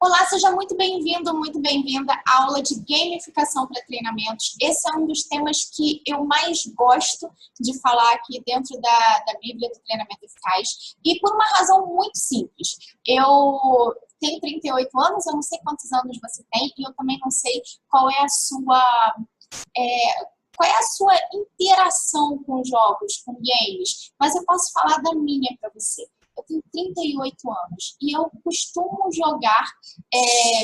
Olá, seja muito bem-vindo, muito bem-vinda à aula de gamificação para treinamentos. Esse é um dos temas que eu mais gosto de falar aqui dentro da Bíblia do Treinamento Eficaz. E por uma razão muito simples. Eu tenho 38 anos, eu não sei quantos anos você tem, e eu também não sei qual é a sua... qual é a sua interação com jogos, com games, mas eu posso falar da minha para você. Eu tenho 38 anos e eu costumo jogar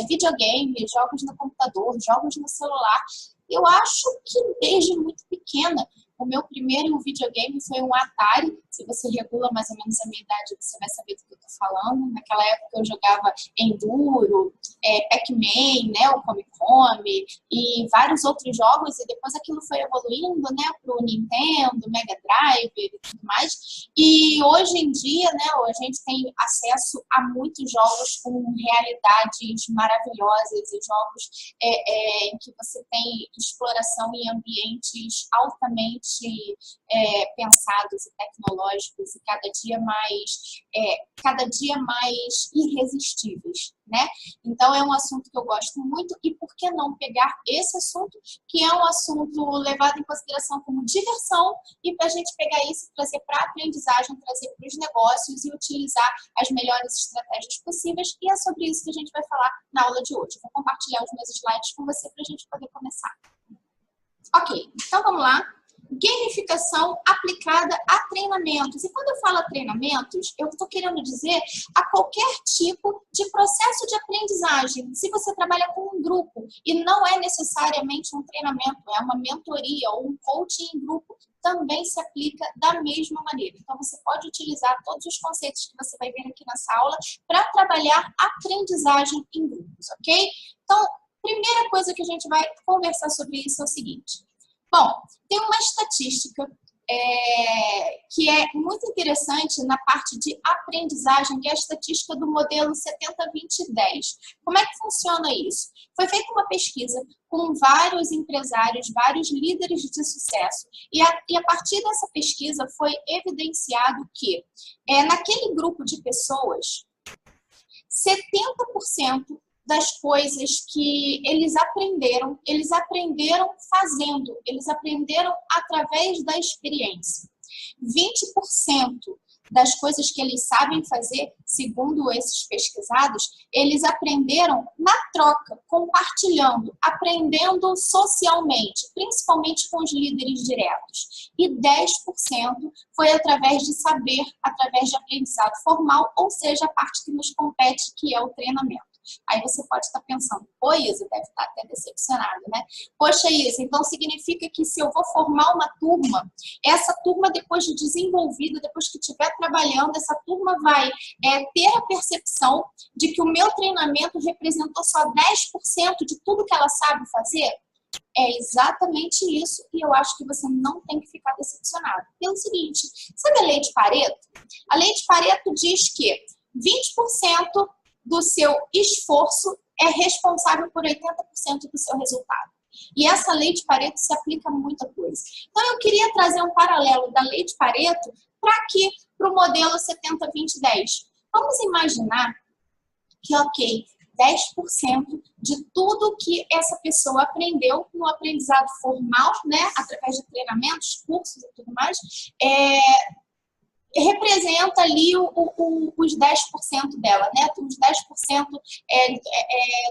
videogame, jogos no computador, jogos no celular. Eu acho que desde muito pequena, o meu primeiro videogame foi um Atari. Se você regula mais ou menos a minha idade, você vai saber do que eu estou falando. Naquela época eu jogava Enduro, Pac-Man, né, o Come Come e vários outros jogos. E depois aquilo foi evoluindo, né, para o Nintendo, Mega Drive e tudo mais. E hoje em dia, né, a gente tem acesso a muitos jogos com realidades maravilhosas e jogos em que você tem exploração em ambientes altamente pensados e tecnológicos e cada dia mais irresistíveis, né? Então é um assunto que eu gosto muito e por que não pegar esse assunto, que é um assunto levado em consideração como diversão, e para a gente pegar isso e trazer para a aprendizagem, trazer para os negócios e utilizar as melhores estratégias possíveis, e é sobre isso que a gente vai falar na aula de hoje. Vou compartilhar os meus slides com você para a gente poder começar. Ok, então vamos lá. Gamificação aplicada a treinamentos. E quando eu falo treinamentos, eu estou querendo dizer a qualquer tipo de processo de aprendizagem. Se você trabalha com um grupo e não é necessariamente um treinamento, é uma mentoria ou um coaching em grupo, também se aplica da mesma maneira. Então, você pode utilizar todos os conceitos que você vai ver aqui nessa aula para trabalhar aprendizagem em grupos, ok? Então, primeira coisa que a gente vai conversar sobre isso é o seguinte. Bom, tem uma estatística que é muito interessante na parte de aprendizagem, que é a estatística do modelo 70-20-10. Como é que funciona isso? Foi feita uma pesquisa com vários empresários, vários líderes de sucesso, e a partir dessa pesquisa foi evidenciado que naquele grupo de pessoas, 70% das coisas que eles aprenderam fazendo, eles aprenderam através da experiência. 20% das coisas que eles sabem fazer, segundo esses pesquisados, eles aprenderam na troca, compartilhando, aprendendo socialmente, principalmente com os líderes diretos. E 10% foi através de saber, através de aprendizado formal, ou seja, a parte que nos compete, que é o treinamento. Aí você pode estar pensando, pô, Isa, deve estar até decepcionado, né? Poxa, Isa, então significa que se eu vou formar uma turma, essa turma depois de desenvolvida, depois que estiver trabalhando, essa turma vai ter a percepção de que o meu treinamento representou só 10% de tudo que ela sabe fazer? É exatamente isso, e eu acho que você não tem que ficar decepcionado. Pelo seguinte, sabe a lei de Pareto? A lei de Pareto diz que 20% do seu esforço é responsável por 80% do seu resultado. E essa lei de Pareto se aplica a muita coisa. Então, eu queria trazer um paralelo da lei de Pareto para o modelo 70-20-10. Vamos imaginar que, ok, 10% de tudo que essa pessoa aprendeu no aprendizado formal, né, através de treinamentos, cursos e tudo mais, representa ali os 10% dela, né? Os 10%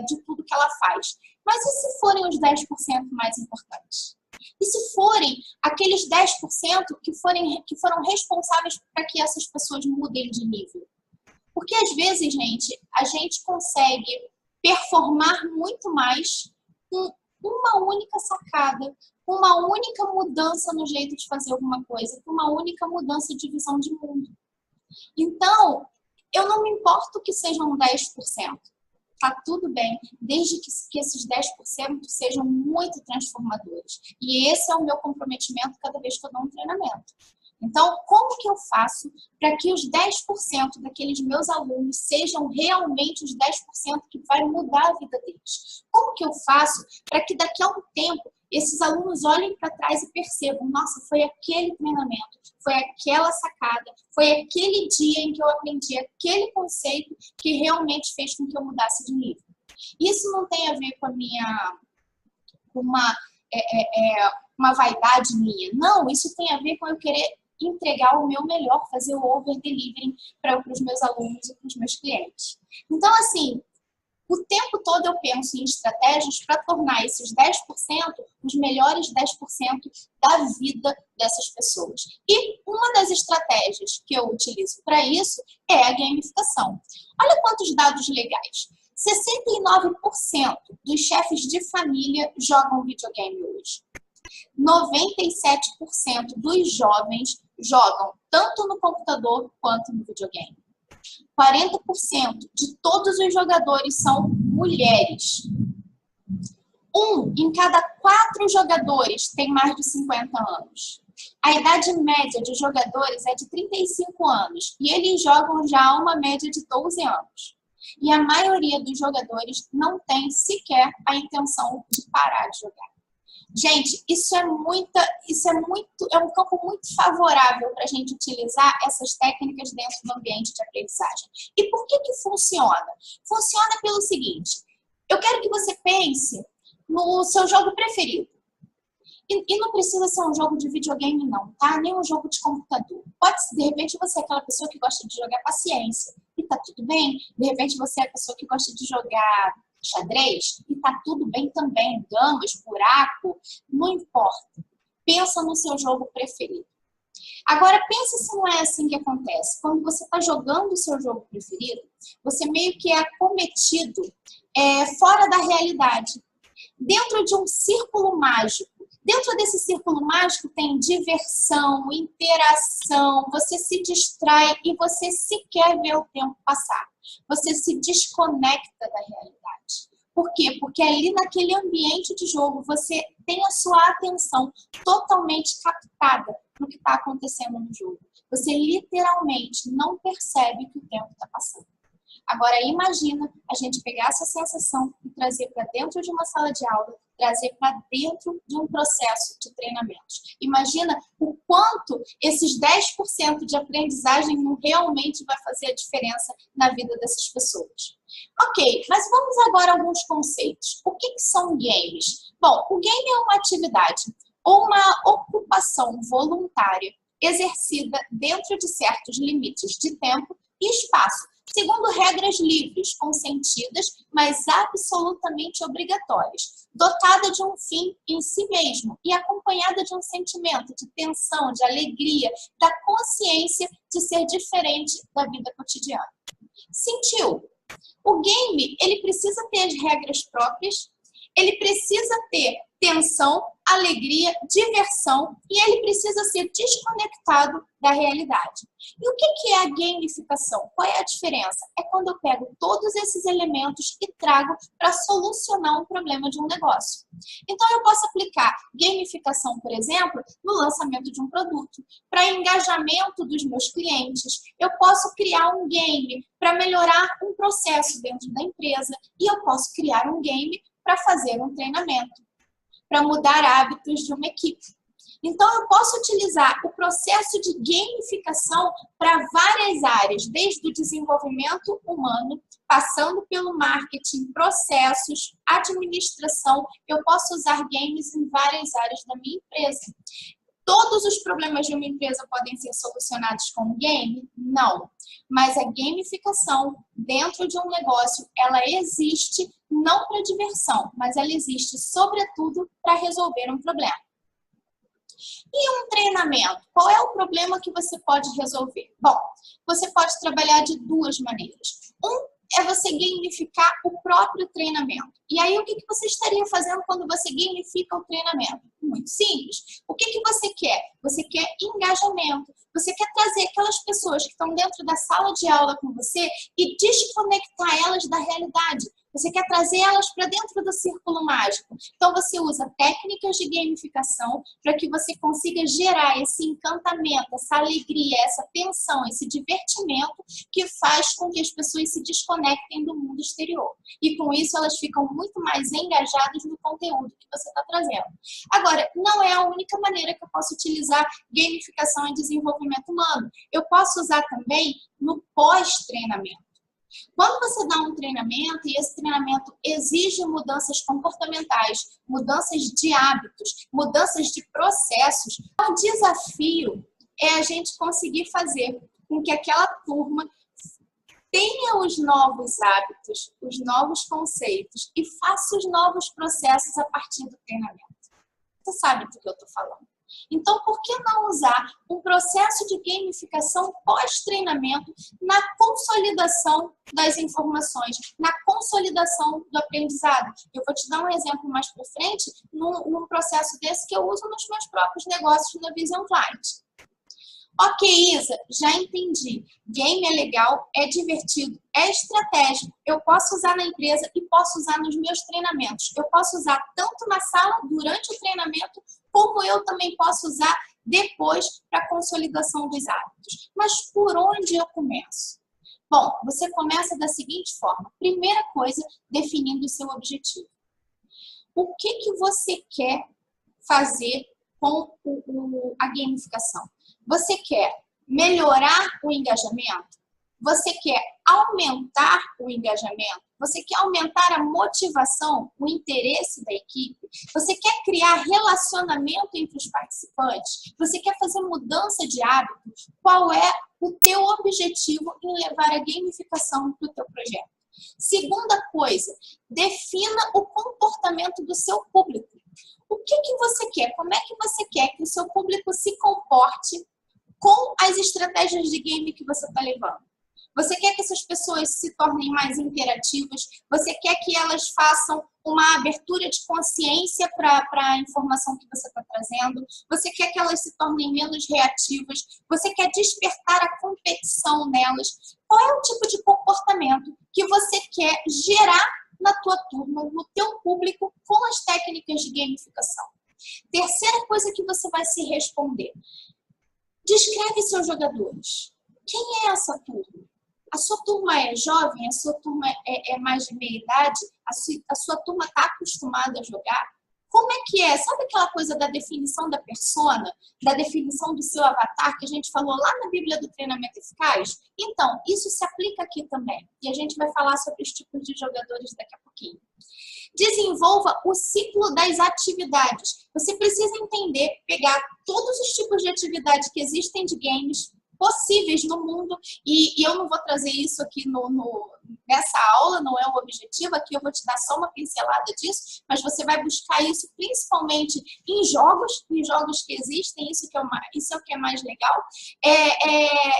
de tudo que ela faz. Mas e se forem os 10% mais importantes? E se forem aqueles 10% que foram responsáveis para que essas pessoas mudem de nível? Porque às vezes, gente, a gente consegue performar muito mais com uma única sacada, uma única mudança no jeito de fazer alguma coisa, uma única mudança de visão de mundo. Então, eu não me importo que sejam 10%. Tá tudo bem, desde que esses 10% sejam muito transformadores. E esse é o meu comprometimento cada vez que eu dou um treinamento. Então, como que eu faço para que os 10% daqueles meus alunos sejam realmente os 10% que vai mudar a vida deles? Como que eu faço para que daqui a um tempo esses alunos olhem para trás e percebam, nossa, foi aquele treinamento, foi aquela sacada, foi aquele dia em que eu aprendi aquele conceito que realmente fez com que eu mudasse de nível. Isso não tem a ver com uma vaidade minha. Não, isso tem a ver com eu querer entregar o meu melhor, fazer o over-delivering para os meus alunos e para os meus clientes. Então, assim, o tempo todo eu penso em estratégias para tornar esses 10% os melhores 10% da vida dessas pessoas. E uma das estratégias que eu utilizo para isso é a gamificação. Olha quantos dados legais. 69% dos chefes de família jogam videogame hoje. 97% dos jovens jogam tanto no computador quanto no videogame. 40% de todos os jogadores são mulheres. 1 em cada 4 jogadores tem mais de 50 anos. A idade média de jogadores é de 35 anos e eles jogam já a uma média de 12 anos. E a maioria dos jogadores não tem sequer a intenção de parar de jogar. Gente, isso é um campo muito favorável para a gente utilizar essas técnicas dentro do ambiente de aprendizagem. E por que funciona? Funciona pelo seguinte, eu quero que você pense no seu jogo preferido. E não precisa ser um jogo de videogame não, tá? Nem um jogo de computador. Pode ser, de repente, você é aquela pessoa que gosta de jogar paciência e tá tudo bem. De repente, você é a pessoa que gosta de jogar xadrez e tá tudo bem também. Damas, buraco, não importa. Pensa no seu jogo preferido. Agora, pensa se não é assim que acontece. Quando você está jogando o seu jogo preferido, você meio que é acometido fora da realidade. Dentro de um círculo mágico. Dentro desse círculo mágico tem diversão, interação, você se distrai e você sequer vê o tempo passar. Você se desconecta da realidade. Por quê? Porque ali naquele ambiente de jogo você tem a sua atenção totalmente captada no que está acontecendo no jogo. Você literalmente não percebe que o tempo está passando. Agora imagina a gente pegar essa sensação e trazer para dentro de uma sala de aula, trazer para dentro de um processo de treinamentos. Imagina o quanto esses 10% de aprendizagem não realmente vai fazer a diferença na vida dessas pessoas. Ok, mas vamos agora a alguns conceitos. O que são games? Bom, o game é uma atividade ou uma ocupação voluntária exercida dentro de certos limites de tempo e espaço, segundo regras livres, consentidas, mas absolutamente obrigatórias, dotada de um fim em si mesmo e acompanhada de um sentimento de tensão, de alegria, da consciência de ser diferente da vida cotidiana. Sentiu? O game, ele precisa ter as regras próprias, ele precisa ter tensão, alegria, diversão e ele precisa ser desconectado da realidade. E o que é a gamificação? Qual é a diferença? É quando eu pego todos esses elementos e trago para solucionar um problema de um negócio. Então, eu posso aplicar gamificação, por exemplo, no lançamento de um produto, para engajamento dos meus clientes. Eu posso criar um game para melhorar um processo dentro da empresa e eu posso criar um game para fazer um treinamento, para mudar hábitos de uma equipe. Então, eu posso utilizar o processo de gamificação para várias áreas, desde o desenvolvimento humano, passando pelo marketing, processos, administração. Eu posso usar games em várias áreas da minha empresa. Todos os problemas de uma empresa podem ser solucionados com um game? Não. Mas a gamificação dentro de um negócio, ela existe não para diversão, mas ela existe, sobretudo, para resolver um problema. E um treinamento? Qual é o problema que você pode resolver? Bom, você pode trabalhar de duas maneiras. É você gamificar o próprio treinamento. E aí, o que você estaria fazendo quando você gamifica o treinamento? Muito simples. O que você quer? Você quer engajamento. Você quer trazer aquelas pessoas que estão dentro da sala de aula com você e desconectar elas da realidade. Você quer trazer elas para dentro do círculo mágico. Então, você usa técnicas de gamificação para que você consiga gerar esse encantamento, essa alegria, essa tensão, esse divertimento que faz com que as pessoas se desconectem do mundo exterior. E com isso, elas ficam muito mais engajadas no conteúdo que você está trazendo. Agora, não é a única maneira que eu posso utilizar gamificação em desenvolvimento humano. Eu posso usar também no pós-treinamento. Quando você dá um treinamento e esse treinamento exige mudanças comportamentais, mudanças de hábitos, mudanças de processos, o desafio é a gente conseguir fazer com que aquela turma tenha os novos hábitos, os novos conceitos e faça os novos processos a partir do treinamento. Você sabe do que eu estou falando. Então, por que não usar um processo de gamificação pós-treinamento na consolidação das informações, na consolidação do aprendizado? Eu vou te dar um exemplo mais para frente, num processo desse que eu uso nos meus próprios negócios na Vision Client. Ok, Isa, já entendi. Game é legal, é divertido, é estratégico. Eu posso usar na empresa e posso usar nos meus treinamentos. Eu posso usar tanto na sala, durante o treinamento, como eu também posso usar depois para a consolidação dos hábitos. Mas por onde eu começo? Bom, você começa da seguinte forma. Primeira coisa, definindo o seu objetivo. O que você quer fazer com a gamificação? Você quer melhorar o engajamento? Você quer aumentar o engajamento? Você quer aumentar a motivação, o interesse da equipe? Você quer criar relacionamento entre os participantes? Você quer fazer mudança de hábitos? Qual é o teu objetivo em levar a gamificação para o teu projeto? Segunda coisa, defina o comportamento do seu público. O que você quer? Como é que você quer que o seu público se comporte com as estratégias de game que você está levando? Você quer que essas pessoas se tornem mais interativas? Você quer que elas façam uma abertura de consciência para a informação que você está trazendo? Você quer que elas se tornem menos reativas? Você quer despertar a competição nelas? Qual é o tipo de comportamento que você quer gerar na tua turma, no teu público, com as técnicas de gamificação? Terceira coisa que você vai se responder. Descreve seus jogadores. Quem é essa turma? A sua turma é jovem? A sua turma é mais de meia idade? A sua turma está acostumada a jogar? Como é que é? Sabe aquela coisa da definição da persona? Da definição do seu avatar que a gente falou lá na Bíblia do Treinamento Eficaz? Então, isso se aplica aqui também. E a gente vai falar sobre os tipos de jogadores daqui a pouquinho. Desenvolva o ciclo das atividades. Você precisa entender, pegar todos os tipos de atividade que existem de games possíveis no mundo, e eu não vou trazer isso aqui nessa aula, não é o objetivo, aqui eu vou te dar só uma pincelada disso, mas você vai buscar isso principalmente em jogos que existem, isso é o que é mais legal,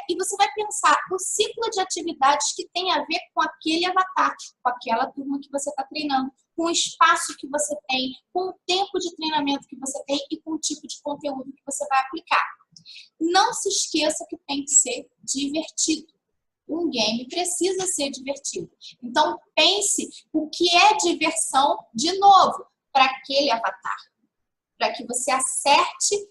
e você vai pensar o ciclo de atividades que tem a ver com aquele avatar, com aquela turma que você está treinando, com o espaço que você tem, com o tempo de treinamento que você tem e com o tipo de conteúdo que você vai aplicar. Não se esqueça que tem que ser divertido. Um game precisa ser divertido. Então, pense o que é diversão, de novo, para aquele avatar. Para que você acerte,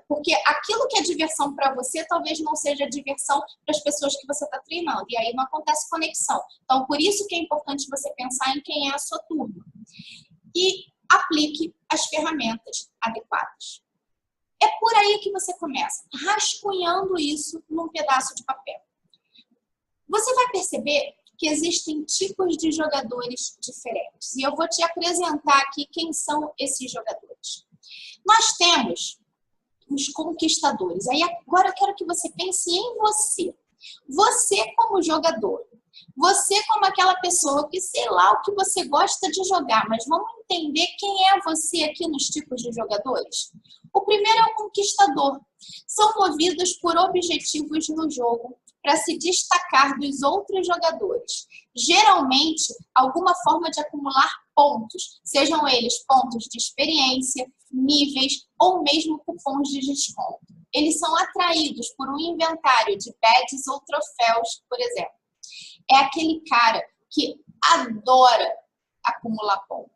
porque aquilo que é diversão para você, talvez não seja diversão para as pessoas que você está treinando. E aí não acontece conexão. Então, por isso que é importante você pensar em quem é a sua turma. E aplique as ferramentas adequadas. É por aí que você começa, rascunhando isso num pedaço de papel. Você vai perceber que existem tipos de jogadores diferentes. E eu vou te apresentar aqui quem são esses jogadores. Nós temos os conquistadores. Aí agora eu quero que você pense em você. Você como jogador. Você como aquela pessoa que sei lá o que você gosta de jogar, mas vamos entender quem é você aqui nos tipos de jogadores? O primeiro é o conquistador. São movidos por objetivos no jogo para se destacar dos outros jogadores. Geralmente, alguma forma de acumular pontos, sejam eles pontos de experiência, níveis ou mesmo cupons de desconto. Eles são atraídos por um inventário de badges ou troféus, por exemplo. É aquele cara que adora acumular ponto.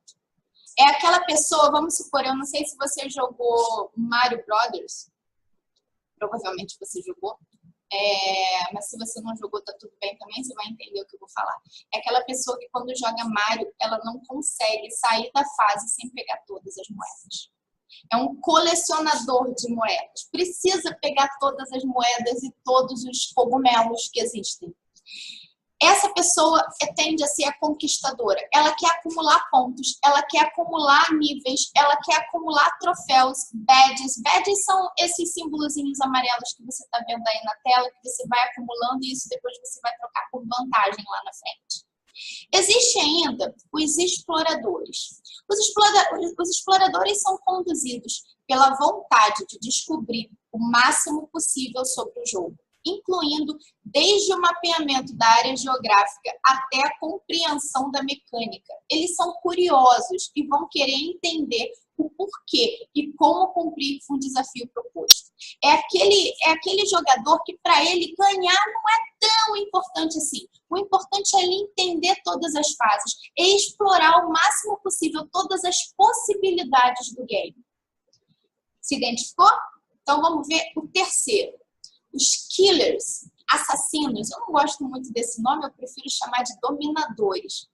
É aquela pessoa, vamos supor, eu não sei se você jogou Mario Brothers, provavelmente você jogou, mas se você não jogou, tá tudo bem também, você vai entender o que eu vou falar. É aquela pessoa que quando joga Mario, ela não consegue sair da fase sem pegar todas as moedas. É um colecionador de moedas. Precisa pegar todas as moedas e todos os cogumelos que existem. Essa pessoa tende a ser a conquistadora. Ela quer acumular pontos, ela quer acumular níveis, ela quer acumular troféus, badges. Badges são esses símbolozinhos amarelos que você está vendo aí na tela, que você vai acumulando e isso depois você vai trocar por vantagem lá na frente. Existe ainda os exploradores. Os exploradores são conduzidos pela vontade de descobrir o máximo possível sobre o jogo, incluindo desde o mapeamento da área geográfica até a compreensão da mecânica. Eles são curiosos e vão querer entender o porquê e como cumprir um desafio proposto. É aquele jogador que, para ele, ganhar não é tão importante assim. O importante é ele entender todas as fases e explorar o máximo possível todas as possibilidades do game. Se identificou? Então, vamos ver o terceiro. Os killers, assassinos, eu não gosto muito desse nome, eu prefiro chamar de dominadores.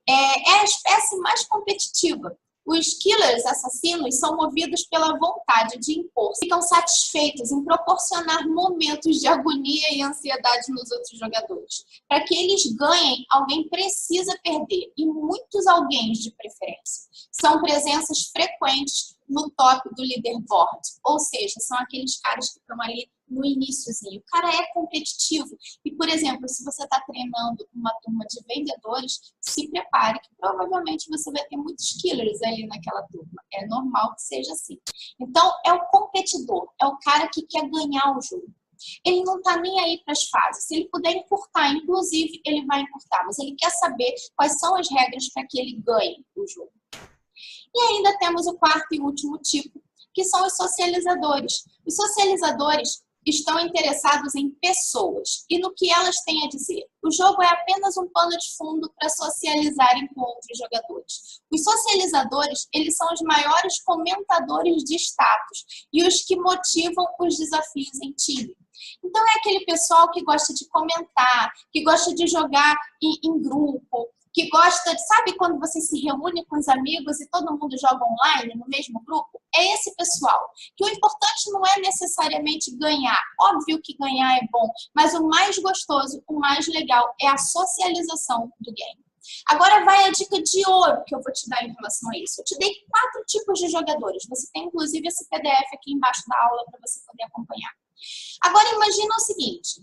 É a espécie mais competitiva. Os killers, assassinos, são movidos pela vontade de impor. Ficam satisfeitos em proporcionar momentos de agonia e ansiedade nos outros jogadores. Para que eles ganhem, alguém precisa perder, e muitos alguém de preferência. São presenças frequentes no top do leaderboard, ou seja, são aqueles caras que estão ali no iniciozinho. O cara é competitivo e, por exemplo, se você está treinando uma turma de vendedores, se prepare que provavelmente você vai ter muitos killers ali naquela turma. É normal que seja assim. Então, é o competidor, é o cara que quer ganhar o jogo. Ele não está nem aí para as fases. Se ele puder encurtar, inclusive, ele vai encurtar, mas ele quer saber quais são as regras para que ele ganhe o jogo. E ainda temos o quarto e último tipo, que são os socializadores. Os socializadores estão interessados em pessoas e no que elas têm a dizer. O jogo é apenas um pano de fundo para socializarem com outros jogadores. Os socializadores, eles são os maiores comentadores de status e os que motivam os desafios em time. Então é aquele pessoal que gosta de comentar, que gosta de jogar em grupo, que gosta de, sabe quando você se reúne com os amigos e todo mundo joga online no mesmo grupo? É esse pessoal. Que o importante não é necessariamente ganhar. Óbvio que ganhar é bom, mas o mais gostoso, o mais legal é a socialização do game. Agora vai a dica de ouro que eu vou te dar em relação a isso. Eu te dei 4 tipos de jogadores. Você tem inclusive esse PDF aqui embaixo da aula para você poder acompanhar. Agora imagina o seguinte,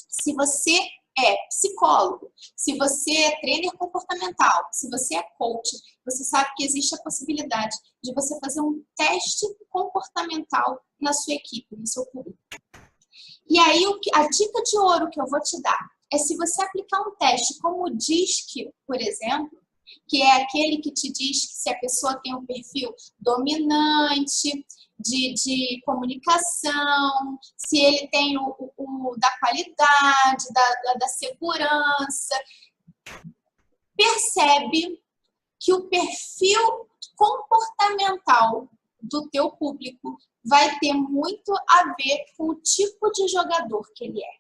se você é psicólogo, se você é trainer comportamental, se você é coach, você sabe que existe a possibilidade de você fazer um teste comportamental na sua equipe, no seu currículo. E aí, a dica de ouro que eu vou te dar é se você aplicar um teste como o DISC, por exemplo, que é aquele que te diz que se a pessoa tem um perfil dominante, de comunicação, se ele tem o da qualidade, da segurança. Percebe que o perfil comportamental do teu público vai ter muito a ver com o tipo de jogador que ele é.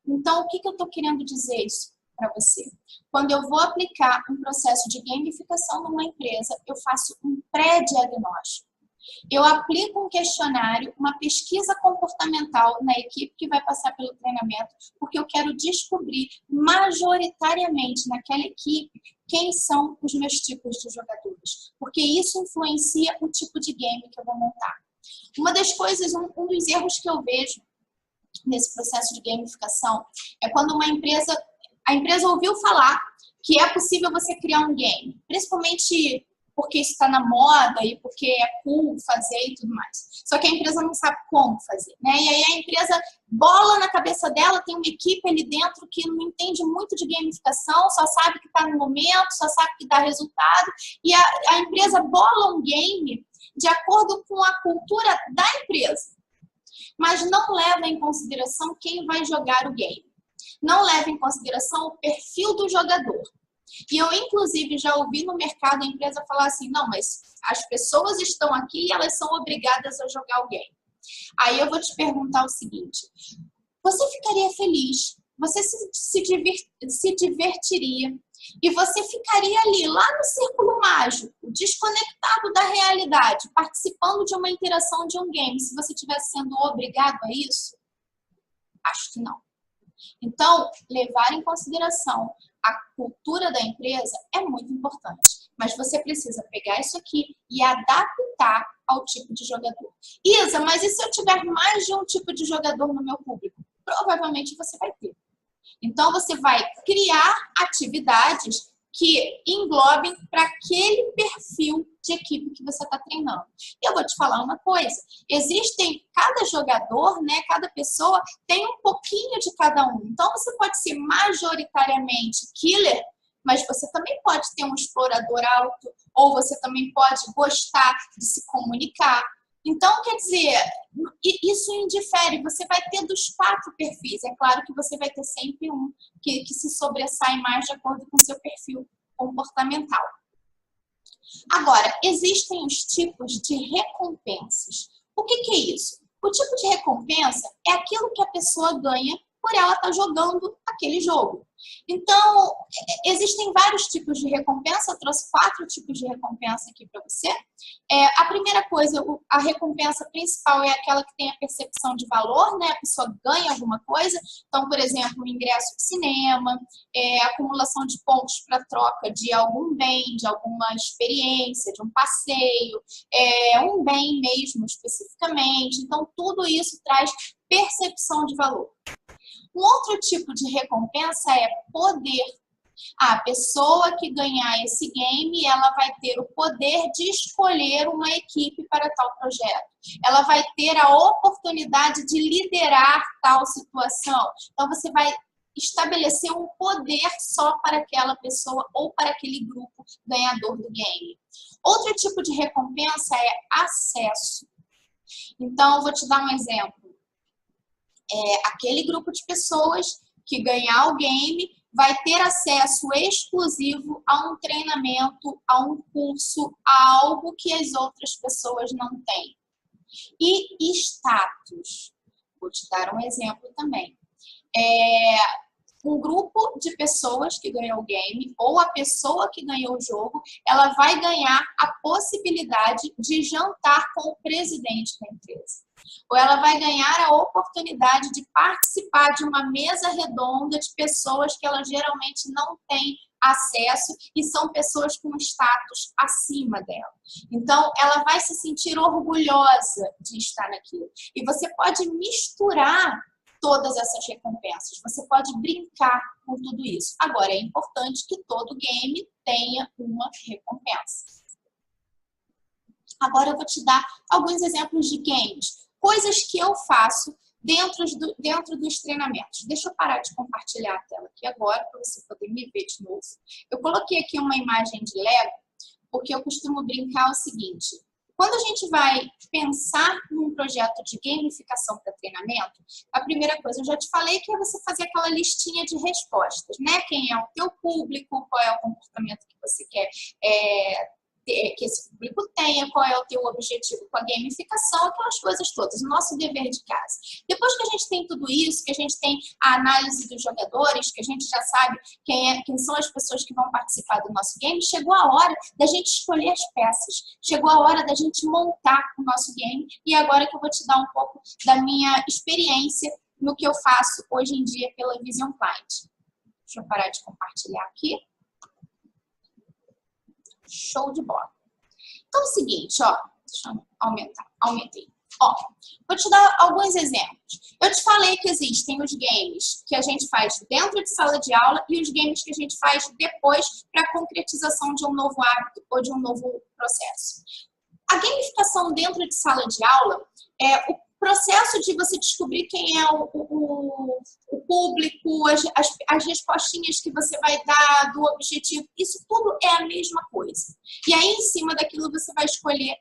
Então, o que eu estou querendo dizer isso para você? Quando eu vou aplicar um processo de gamificação numa empresa, eu faço um pré-diagnóstico. Eu aplico um questionário, uma pesquisa comportamental na equipe que vai passar pelo treinamento, porque eu quero descobrir majoritariamente naquela equipe quem são os meus tipos de jogadores, porque isso influencia o tipo de game que eu vou montar. Uma das coisas, um dos erros que eu vejo nesse processo de gamificação é quando a empresa ouviu falar que é possível você criar um game, principalmente porque isso está na moda e porque é cool fazer e tudo mais. Só que a empresa não sabe como fazer, né? E aí a empresa bola na cabeça dela, tem uma equipe ali dentro que não entende muito de gamificação, só sabe que está no momento, só sabe que dá resultado, e a empresa bola um game de acordo com a cultura da empresa, mas não leva em consideração quem vai jogar o game. Não leva em consideração o perfil do jogador. E eu, inclusive, já ouvi no mercado a empresa falar assim, não, mas as pessoas estão aqui e elas são obrigadas a jogar o game. Aí eu vou te perguntar o seguinte, você ficaria feliz, você se divertiria e você ficaria ali, lá no círculo mágico, desconectado da realidade, participando de uma interação de um game, se você estivesse sendo obrigado a isso? Acho que não. Então, levar em consideração a cultura da empresa é muito importante. Mas você precisa pegar isso aqui e adaptar ao tipo de jogador. Isa, mas e se eu tiver mais de um tipo de jogador no meu público? Provavelmente você vai ter. Então, você vai criar atividades que englobem para aquele perfil de equipe que você está treinando. E eu vou te falar uma coisa, cada jogador, né, cada pessoa tem um pouquinho de cada um. Então, você pode ser majoritariamente killer, mas você também pode ter um explorador alto, ou você também pode gostar de se comunicar. Então, quer dizer, isso indifere, você vai ter dos 4 perfis. É claro que você vai ter sempre um que se sobressai mais de acordo com o seu perfil comportamental. Agora, existem os tipos de recompensas. O que é isso? O tipo de recompensa é aquilo que a pessoa ganha por ela estar jogando aquele jogo. Então, existem vários tipos de recompensa, eu trouxe 4 tipos de recompensa aqui para você. A primeira coisa, a recompensa principal é aquela que tem a percepção de valor, né? A pessoa ganha alguma coisa, então, por exemplo, um ingresso de cinema, acumulação de pontos para troca de algum bem, de alguma experiência, de um passeio, um bem mesmo especificamente. Então, tudo isso traz percepção de valor. Um outro tipo de recompensa é poder. A pessoa que ganhar esse game, ela vai ter o poder de escolher uma equipe para tal projeto. Ela vai ter a oportunidade de liderar tal situação. Então, você vai estabelecer um poder só para aquela pessoa ou para aquele grupo ganhador do game. Outro tipo de recompensa é acesso. Então, eu vou te dar um exemplo. Aquele grupo de pessoas que ganhar o game vai ter acesso exclusivo a um treinamento, a um curso, a algo que as outras pessoas não têm. E status. Vou te dar um exemplo também. Um grupo de pessoas que ganhou o game ou a pessoa que ganhou o jogo, ela vai ganhar a possibilidade de jantar com o presidente da empresa. Ou ela vai ganhar a oportunidade de participar de uma mesa redonda de pessoas que ela geralmente não tem acesso e são pessoas com status acima dela. Então, ela vai se sentir orgulhosa de estar naquilo. E você pode misturar todas essas recompensas. Você pode brincar com tudo isso. Agora, é importante que todo game tenha uma recompensa. Agora eu vou te dar alguns exemplos de games. Coisas que eu faço dentro dos treinamentos. Deixa eu parar de compartilhar a tela aqui agora, para você poder me ver de novo. Eu coloquei aqui uma imagem de Lego, porque eu costumo brincar o seguinte. Quando a gente vai pensar num projeto de gamificação para treinamento, a primeira coisa, eu já te falei, que é você fazer aquela listinha de respostas, né? Quem é o teu público, qual é o comportamento que você quer que esse público tenha, qual é o teu objetivo com a gamificação, aquelas coisas todas, o nosso dever de casa. Depois que a gente tem tudo isso, que a gente tem a análise dos jogadores, que a gente já sabe quem são as pessoas que vão participar do nosso game, chegou a hora da gente escolher as peças, chegou a hora da gente montar o nosso game, e agora que eu vou te dar um pouco da minha experiência no que eu faço hoje em dia pela Vision Client. Deixa eu parar de compartilhar aqui. Show de bola. Então é o seguinte, ó, deixa eu aumentei. Ó, vou te dar alguns exemplos. Eu te falei que existem os games que a gente faz dentro de sala de aula e os games que a gente faz depois para a concretização de um novo hábito ou de um novo processo. A gamificação dentro de sala de aula é o processo de você descobrir quem é o público, as respostinhas que você vai dar do objetivo, isso tudo é a mesma coisa. E aí, em cima daquilo, você vai escolher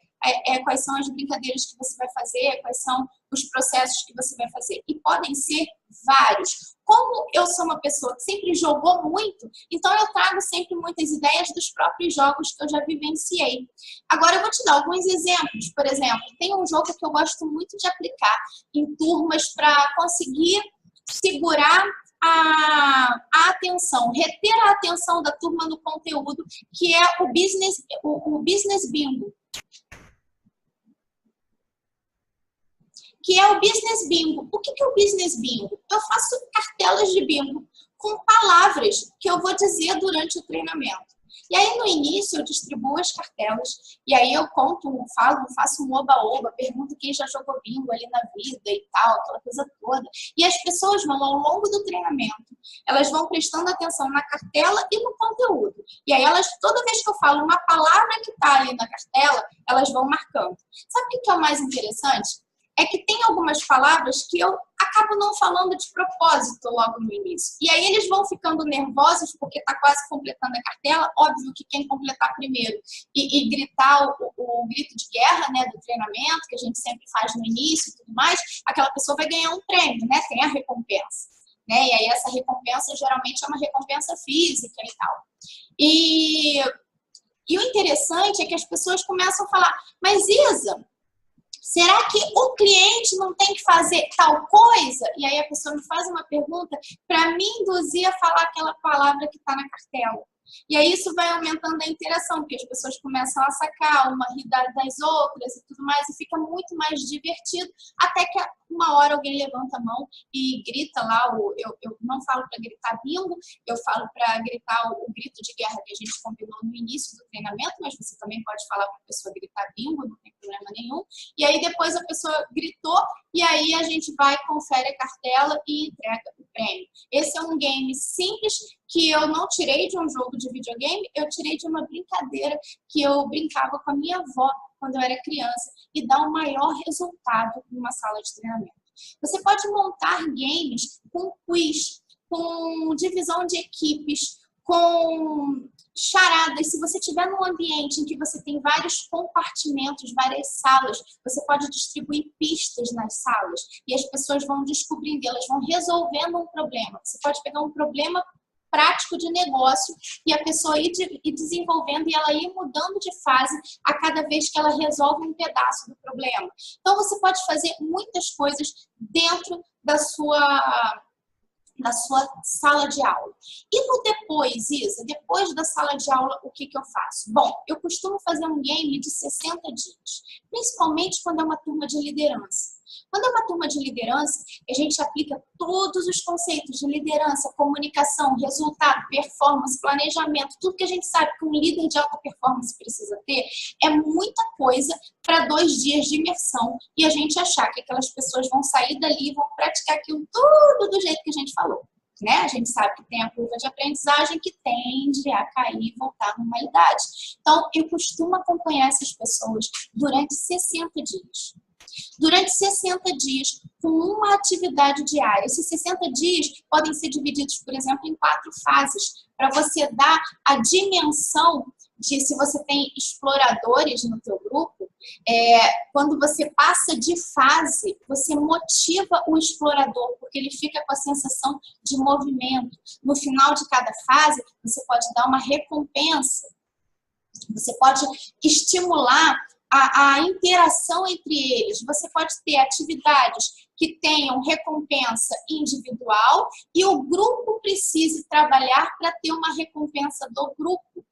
quais são as brincadeiras que você vai fazer, quais são os processos que você vai fazer. E podem ser vários. Como eu sou uma pessoa que sempre jogou muito, então eu trago sempre muitas ideias dos próprios jogos que eu já vivenciei. Agora eu vou te dar alguns exemplos. Por exemplo, tem um jogo que eu gosto muito de aplicar em turmas para conseguir segurar a atenção, reter a atenção da turma no conteúdo, que é o Business Bingo. Que é o Business Bingo. O que é o Business Bingo? Eu faço cartelas de bingo com palavras que eu vou dizer durante o treinamento. E aí, no início, eu distribuo as cartelas, e aí eu conto, faço um oba-oba, pergunto quem já jogou bingo ali na vida e tal, aquela coisa toda. E as pessoas vão, ao longo do treinamento, elas vão prestando atenção na cartela e no conteúdo. E aí, toda vez que eu falo uma palavra que está ali na cartela, elas vão marcando. Sabe o que é o mais interessante? É que tem algumas palavras que eu acabo não falando de propósito logo no início. E aí eles vão ficando nervosos porque está quase completando a cartela. Óbvio que quem completar primeiro e gritar o grito de guerra, né, do treinamento, que a gente sempre faz no início e tudo mais, aquela pessoa vai ganhar um prêmio, né? Tem a recompensa. Né? E aí essa recompensa geralmente é uma recompensa física e tal. E o interessante é que as pessoas começam a falar, mas Isa, será que o cliente não tem que fazer tal coisa? E aí a pessoa me faz uma pergunta para me induzir a falar aquela palavra que está na cartela. E aí isso vai aumentando a interação, porque as pessoas começam a sacar uma rir das outras e tudo mais, e fica muito mais divertido, até que uma hora alguém levanta a mão e grita lá, eu não falo para gritar bingo, eu falo para gritar o grito de guerra que a gente combinou no início do treinamento, mas você também pode falar para a pessoa gritar bingo, não tem problema nenhum. E aí depois a pessoa gritou, e aí a gente vai, confere a cartela e entrega o prêmio. Esse é um game simples que eu não tirei de um jogo de videogame, eu tirei de uma brincadeira que eu brincava com a minha avó quando eu era criança e dá um maior resultado numa sala de treinamento. Você pode montar games com quiz, com divisão de equipes, com charadas. Se você estiver num ambiente em que você tem vários compartimentos, várias salas, você pode distribuir pistas nas salas e as pessoas vão descobrindo, elas vão resolvendo um problema. Você pode pegar um problema prático de negócio e a pessoa ir desenvolvendo e ela ir mudando de fase a cada vez que ela resolve um pedaço do problema. Então, você pode fazer muitas coisas dentro da sua sala de aula. E no depois, Isa, depois da sala de aula, o que eu faço? Bom, eu costumo fazer um game de 60 dias, principalmente quando é uma turma de liderança. Quando é uma turma de liderança, a gente aplica todos os conceitos de liderança, comunicação, resultado, performance, planejamento, tudo que a gente sabe que um líder de alta performance precisa ter, é muita coisa para 2 dias de imersão e a gente achar que aquelas pessoas vão sair dali e vão praticar aquilo tudo do jeito que a gente falou. Né? A gente sabe que tem a curva de aprendizagem que tende a cair e voltar à normalidade. Então, eu costumo acompanhar essas pessoas durante 60 dias. Durante 60 dias, com uma atividade diária. Esses 60 dias podem ser divididos, por exemplo, em 4 fases, para você dar a dimensão de, se você tem exploradores no teu grupo, quando você passa de fase, você motiva o explorador, porque ele fica com a sensação de movimento. No final de cada fase, você pode dar uma recompensa, você pode estimular a interação entre eles. Você pode ter atividades que tenham recompensa individual e o grupo precise trabalhar para ter uma recompensa do grupo.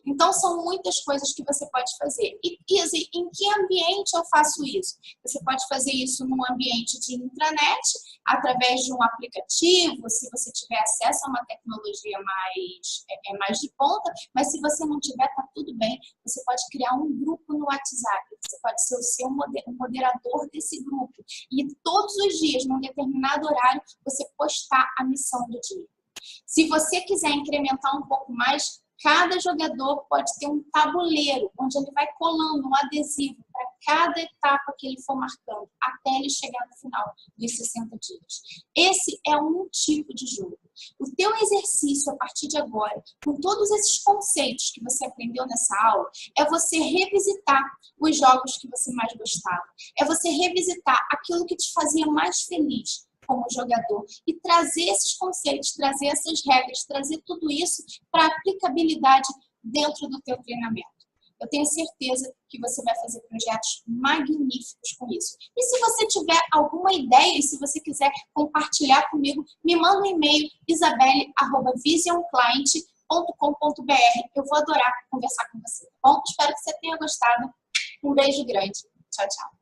Então, são muitas coisas que você pode fazer. E, Izzy, em que ambiente eu faço isso? Você pode fazer isso num ambiente de intranet, através de um aplicativo, se você tiver acesso a uma tecnologia mais de ponta, mas se você não tiver, tá tudo bem. Você pode criar um grupo no WhatsApp, você pode ser o seu moderador desse grupo. E todos os dias, num determinado horário, você postar a missão do dia. Se você quiser incrementar um pouco mais, cada jogador pode ter um tabuleiro, onde ele vai colando um adesivo para cada etapa que ele for marcando, até ele chegar no final dos 60 dias. Esse é um tipo de jogo. O teu exercício a partir de agora, com todos esses conceitos que você aprendeu nessa aula, é você revisitar os jogos que você mais gostava. É você revisitar aquilo que te fazia mais feliz como jogador e trazer esses conceitos, trazer essas regras, trazer tudo isso para aplicabilidade dentro do teu treinamento. Eu tenho certeza que você vai fazer projetos magníficos com isso. E se você tiver alguma ideia e se você quiser compartilhar comigo, me manda um e-mail isabelle@visionclient.com.br. Eu vou adorar conversar com você. Bom, espero que você tenha gostado. Um beijo grande. Tchau, tchau.